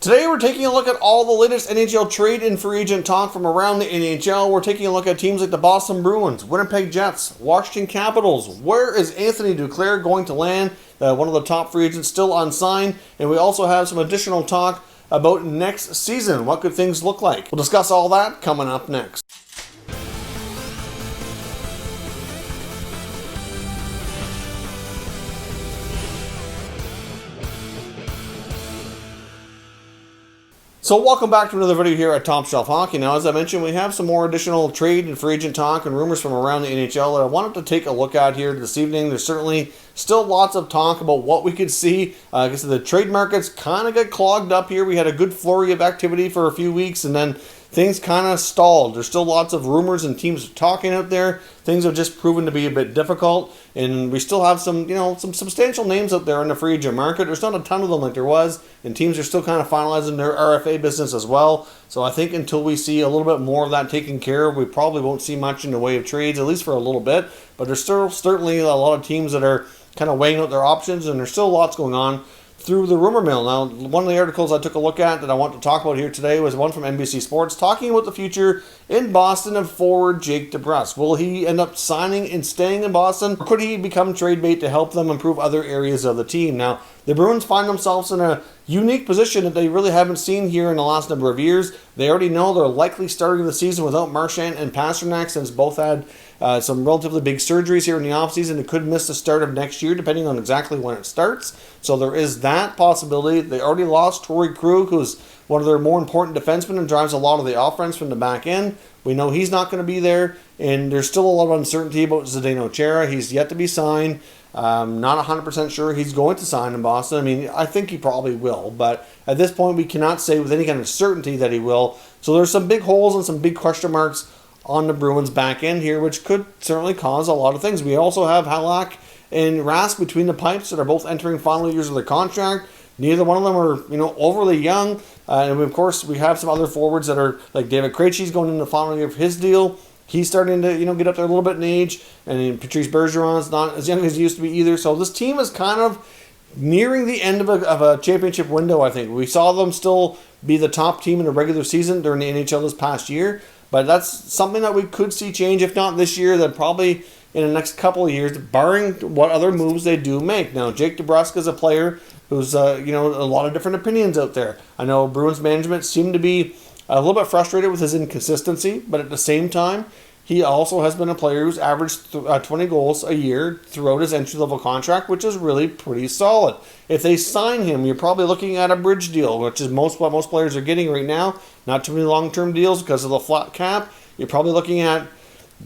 Today we're taking a look at all the latest NHL trade and free agent talk from around the NHL. We're taking a look at teams like the Boston Bruins, Winnipeg Jets, Washington Capitals. Where is Anthony Duclair going to land? One of the top free agents still unsigned. And we also have some additional talk about next season. What could things look like? We'll discuss all that coming up next. So welcome back to another video here at Top Shelf Hockey. Now, as I mentioned, we have some more additional trade and free agent talk and rumors from around the NHL that I wanted to take a look at here this evening. There's certainly still lots of talk about what we could see. I guess the trade markets kind of got clogged up here. We had a good flurry of activity for a few weeks, and then things kind of stalled. There's still lots of rumors and teams talking out there. Things have just proven to be a bit difficult, and we still have some substantial names out there in the free agent market. There's not a ton of them like there was, and teams are still kind of finalizing their RFA business as well. So I think until we see a little bit more of that taken care of, we probably won't see much in the way of trades, at least for a little bit. But there's still certainly a lot of teams that are kind of weighing out their options, and there's still lots going on through the rumor mill. Now, one of the articles I took a look at that I want to talk about here today was one from NBC Sports talking about the future in Boston of forward Jake DeBrusk. Will he end up signing and staying in Boston, or could he become trade bait to help them improve other areas of the team? Now, the Bruins find themselves in a unique position that they really haven't seen here in the last number of years. They already know they're likely starting the season without Marchand and Pastrnak, since both had some relatively big surgeries here in the offseason. They could miss the start of next year, depending on exactly when it starts. So there is that possibility. They already lost Torrey Krug, who's one of their more important defensemen and drives a lot of the offense from the back end. We know he's not going to be there, and there's still a lot of uncertainty about Zdeno Chara. He's yet to be signed. Not 100% sure he's going to sign in Boston. I mean, I think he probably will, but at this point we cannot say with any kind of certainty that he will. So there's some big holes and some big question marks on the Bruins back end here, which could certainly cause a lot of things. We also have Halak and Rask between the pipes that are both entering final years of their contract. Neither one of them are, overly young. And of course, we have some other forwards that are like David Krejci's going into the final year of his deal. He's starting to, get up there a little bit in age. And Patrice Bergeron's not as young as he used to be either. So this team is kind of nearing the end of a championship window, I think. We saw them still be the top team in the regular season during the NHL this past year. But that's something that we could see change, if not this year, then probably in the next couple of years, barring what other moves they do make. Now, Jake DeBrusk is a player who's, a lot of different opinions out there. I know Bruins management seemed to be a little bit frustrated with his inconsistency, but at the same time, he also has been a player who's averaged 20 goals a year throughout his entry-level contract, which is really pretty solid. If they sign him, you're probably looking at a bridge deal, which is what most players are getting right now. Not too many long-term deals because of the flat cap. You're probably looking at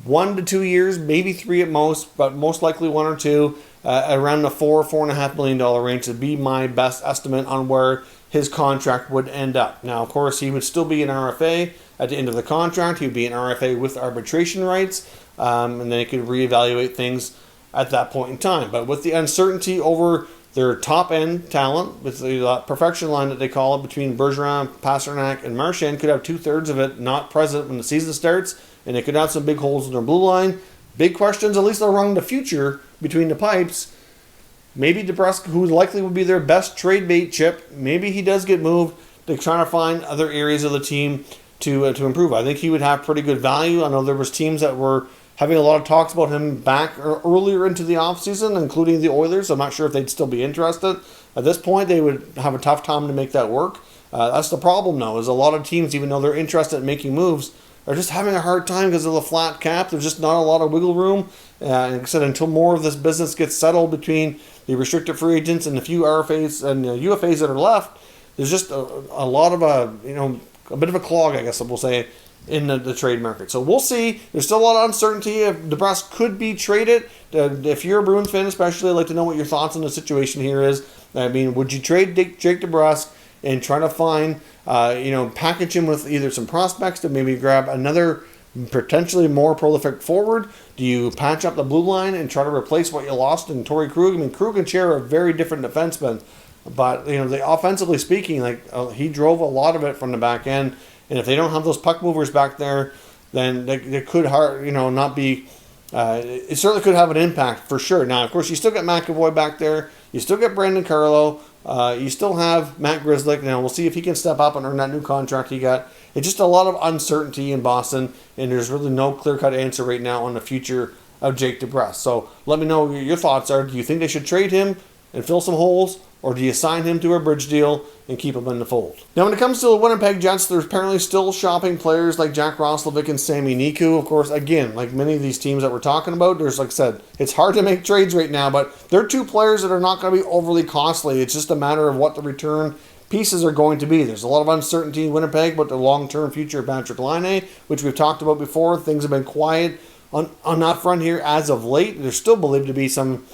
1 to 2 years, maybe 3 at most, but most likely 1 or 2, around the $4.5 million range would be my best estimate on where his contract would end up. Now, of course, he would still be an RFA at the end of the contract. He would be an RFA with arbitration rights, and then he could reevaluate things at that point in time. But with the uncertainty over their top-end talent, with the perfection line that they call it, between Bergeron, Pastrnak, and Marchand, could have 2/3 of it not present when the season starts, and they could have some big holes in their blue line. Big questions, at least around the future between the pipes. Maybe DeBrusk, who likely would be their best trade bait chip, maybe he does get moved to try to find other areas of the team to improve. I think he would have pretty good value. I know there was teams that were having a lot of talks about him back earlier into the offseason, including the Oilers. I'm not sure if they'd still be interested. At this point, they would have a tough time to make that work. That's the problem, though, is a lot of teams, even though they're interested in making moves, are just having a hard time because of the flat cap. There's just not a lot of wiggle room. And like I said, until more of this business gets settled between the restricted free agents and the few RFAs and UFAs that are left, there's just a lot of a bit of a clog, I guess we'll say, in the trade market. So we'll see. There's still a lot of uncertainty if DeBrusk could be traded. If you're a Bruins fan especially, I'd like to know what your thoughts on the situation here is. I mean, would you trade Jake DeBrusk and try to find, package him with either some prospects to maybe grab another potentially more prolific forward? Do you patch up the blue line and try to replace what you lost in Torrey Krug? I mean, Krug and Chara are very different defensemen, but they offensively speaking, he drove a lot of it from the back end. And if they don't have those puck movers back there, then they could not be. It certainly could have an impact for sure. Now, of course, you still got McAvoy back there. you still get Brandon Carlo. You still have Matt Grzelcyk. Now, we'll see if he can step up and earn that new contract he got. It's just a lot of uncertainty in Boston, and there's really no clear-cut answer right now on the future of Jake DeBrusk. So let me know what your thoughts are. Do you think they should trade him and fill some holes, or do you sign him to a bridge deal and keep him in the fold? Now, when it comes to the Winnipeg Jets, they're apparently still shopping players like Jack Roslovic and Sami Niku. Of course, again, like many of these teams that we're talking about, there's, like I said, it's hard to make trades right now, but they're two players that are not going to be overly costly. It's just a matter of what the return pieces are going to be. There's a lot of uncertainty in Winnipeg about the long-term future of Patrick Laine, which we've talked about before. Things have been quiet on that front here as of late. There's still believed to be some,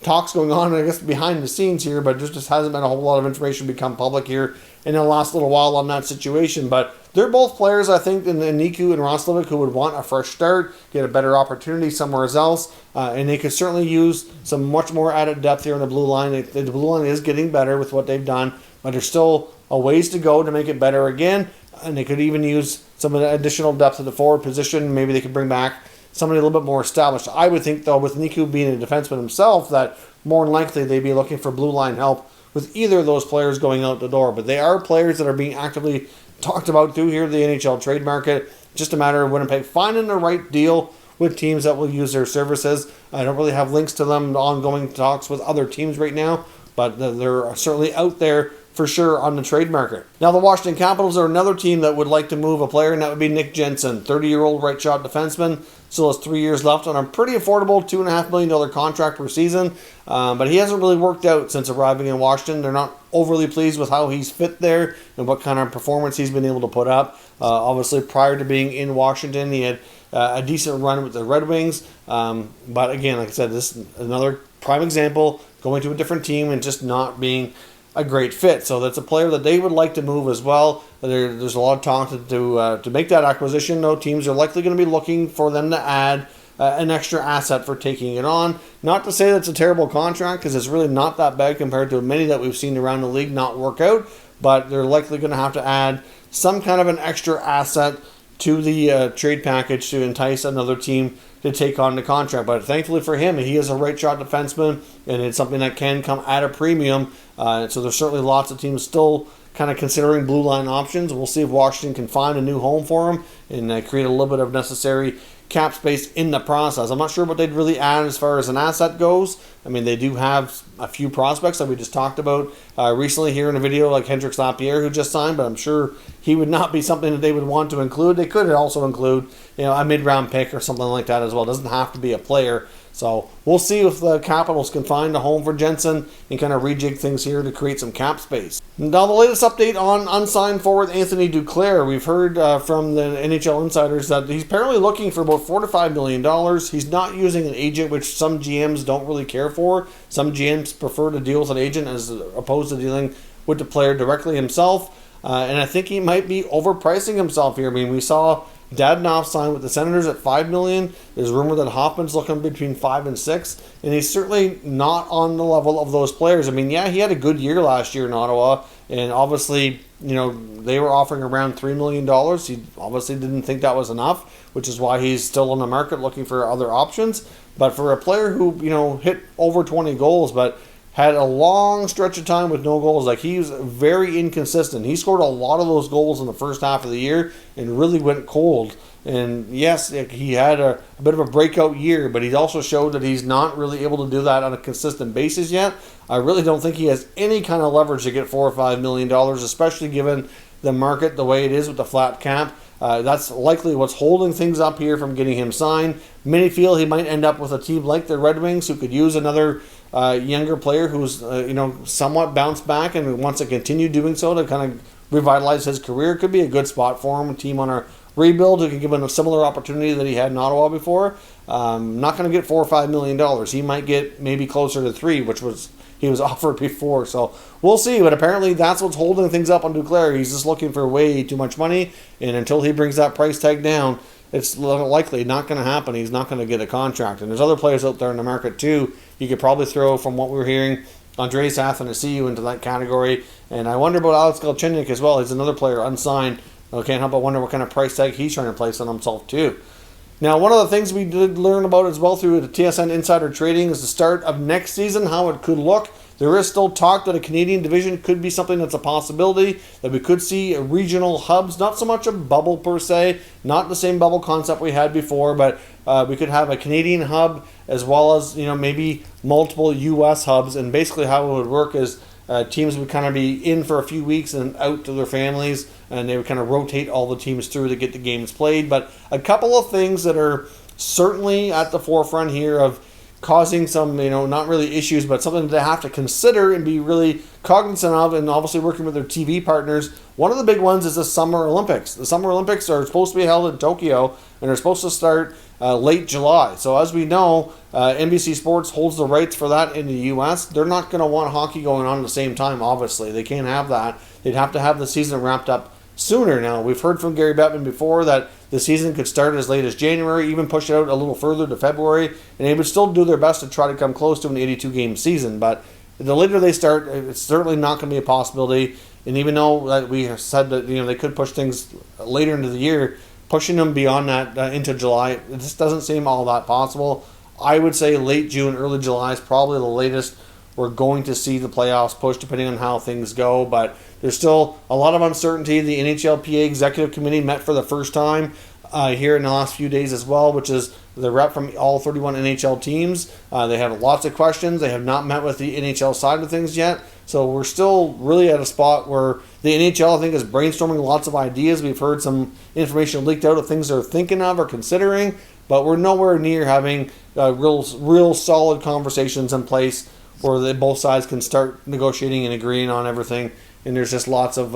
talks going on, I guess, behind the scenes here, but there just hasn't been a whole lot of information become public here in the last little while on that situation. But they're both players, I think, in Niku and Roslovic, who would want a fresh start, get a better opportunity somewhere else, and they could certainly use some much more added depth here on the blue line. The blue line is getting better with what they've done, but there's still a ways to go to make it better again, and they could even use some of the additional depth at the forward position. Maybe they could bring back somebody a little bit more established. I would think, though, with Niku being a defenseman himself, that more than likely they'd be looking for blue line help with either of those players going out the door. But they are players that are being actively talked about through here the NHL trade market. Just a matter of Winnipeg finding the right deal with teams that will use their services. I don't really have links to them, ongoing talks with other teams right now, but they're certainly out there for sure on the trade market. Now, the Washington Capitals are another team that would like to move a player, and that would be Nick Jensen, 30-year-old right-shot defenseman. Still has 3 years left on a pretty affordable $2.5 million contract per season. But he hasn't really worked out since arriving in Washington. They're not overly pleased with how he's fit there and what kind of performance he's been able to put up. Obviously, prior to being in Washington, he had a decent run with the Red Wings. But again, like I said, this is another prime example, going to a different team and just not being a great fit. So that's a player that they would like to move as well. There's a lot of talk to make that acquisition, though. Teams are likely going to be looking for them to add an extra asset for taking it on. Not to say that's a terrible contract, because it's really not that bad compared to many that we've seen around the league not work out, but they're likely going to have to add some kind of an extra asset to the trade package to entice another team to take on the contract. But thankfully for him, he is a right-shot defenseman, and it's something that can come at a premium. So there's certainly lots of teams still kind of considering blue line options. We'll see if Washington can find a new home for him and create a little bit of necessary cap space in the process. I'm not sure what they'd really add as far as an asset goes. I mean, they do have a few prospects that we just talked about recently here in a video, like Hendrix Lapierre, who just signed, but I'm sure he would not be something that they would want to include. They could also include, a mid-round pick or something like that as well. It doesn't have to be a player. So we'll see if the Capitals can find a home for Jensen and kind of rejig things here to create some cap space. Now, the latest update on unsigned forward Anthony Duclair. We've heard from the NHL insiders that he's apparently looking for about $4 to $5 million. He's not using an agent, which some GMs don't really care for. Some GMs prefer to deal with an agent as opposed to dealing with the player directly himself. And I think he might be overpricing himself here. I mean, we saw Dadonov signed with the Senators at $5 million. There's rumor that Hoffman's looking between 5 and 6, and he's certainly not on the level of those players. I mean, yeah, he had a good year last year in Ottawa, and obviously, they were offering around $3 million. He obviously didn't think that was enough, which is why he's still on the market looking for other options. But for a player who, hit over 20 goals, but had a long stretch of time with no goals. Like, he's very inconsistent. He scored a lot of those goals in the first half of the year and really went cold. And yes, he had a bit of a breakout year, but he also showed that he's not really able to do that on a consistent basis yet. I really don't think he has any kind of leverage to get $4 or $5 million, especially given the market the way it is with the flat cap. That's likely what's holding things up here from getting him signed. Many feel he might end up with a team like the Red Wings, who could use another younger player who's somewhat bounced back and wants to continue doing so to kind of revitalize his career. Could be a good spot for him. A team on a rebuild who can give him a similar opportunity that he had in Ottawa before. Not going to get $4 or $5 million. He might get maybe closer to 3, which was he was offered before. So we'll see. But apparently that's what's holding things up on Duclair. He's just looking for way too much money, and until he brings that price tag down, it's likely not going to happen. He's not going to get a contract. And there's other players out there in the market too. You could probably throw, from what we're hearing, Andreas Athanasiou into that category. And I wonder about Alex Galchenyuk as well. He's another player unsigned. I can't help but wonder what kind of price tag he's trying to place on himself too. Now, one of the things we did learn about as well through the TSN Insider Trading is the start of next season, how it could look. There is still talk that a Canadian division could be something that's a possibility, that we could see regional hubs, not so much a bubble per se, not the same bubble concept we had before, but we could have a Canadian hub as well as, maybe multiple U.S. hubs. And basically how it would work is teams would kind of be in for a few weeks and out to their families, and they would kind of rotate all the teams through to get the games played. But a couple of things that are certainly at the forefront here of causing some, not really issues, but something they have to consider and be really cognizant of, and obviously working with their TV partners. One of the big ones is the Summer Olympics. The Summer Olympics are supposed to be held in Tokyo, and are supposed to start late July. So as we know, NBC Sports holds the rights for that in the U.S. They're not going to want hockey going on at the same time, obviously. They can't have that. They'd have to have the season wrapped up sooner. Now, we've heard from Gary Bettman before that the season could start as late as January, even push it out a little further to February, and they would still do their best to try to come close to an 82-game season. But the later they start, it's certainly not going to be a possibility. And even though that we have said that they could push things later into the year, pushing them beyond that into July, it just doesn't seem all that possible. I would say late June, early July is probably the latest we're going to see the playoffs push, depending on how things go. But there's still a lot of uncertainty. The NHLPA Executive Committee met for the first time here in the last few days as well, which is the rep from all 31 NHL teams. They have lots of questions. They have not met with the NHL side of things yet. So we're still really at a spot where the NHL, I think, is brainstorming lots of ideas. We've heard some information leaked out of things they're thinking of or considering, but we're nowhere near having real solid conversations in place where both sides can start negotiating and agreeing on everything. And there's just lots of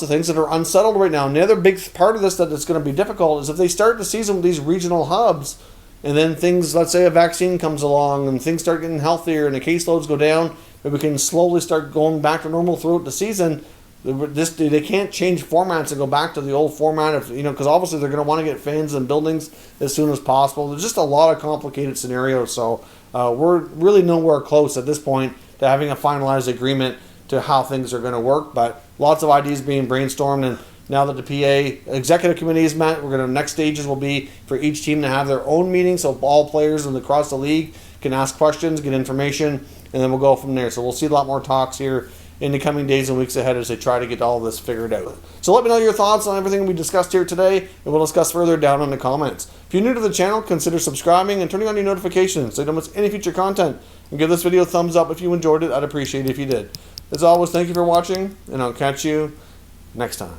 things that are unsettled right now. And the other big part of this that is going to be difficult is if they start the season with these regional hubs, and then things, let's say a vaccine comes along and things start getting healthier and the caseloads go down, and we can slowly start going back to normal throughout the season. They can't change formats and go back to the old format, because obviously they're going to want to get fans in buildings as soon as possible. There's just a lot of complicated scenarios. So we're really nowhere close at this point to having a finalized agreement to how things are going to work. But lots of ideas being brainstormed, and now that the PA Executive Committee is met, next stages will be for each team to have their own meeting, so all players across the league can ask questions, get information, and then we'll go from there. So we'll see a lot more talks here in the coming days and weeks ahead as they try to get all this figured out. So let me know your thoughts on everything we discussed here today, and we'll discuss further down in the comments. If you're new to the channel, consider subscribing and turning on your notifications so you don't miss any future content. And give this video a thumbs up if you enjoyed it. I'd appreciate it if you did. As always, thank you for watching, and I'll catch you next time.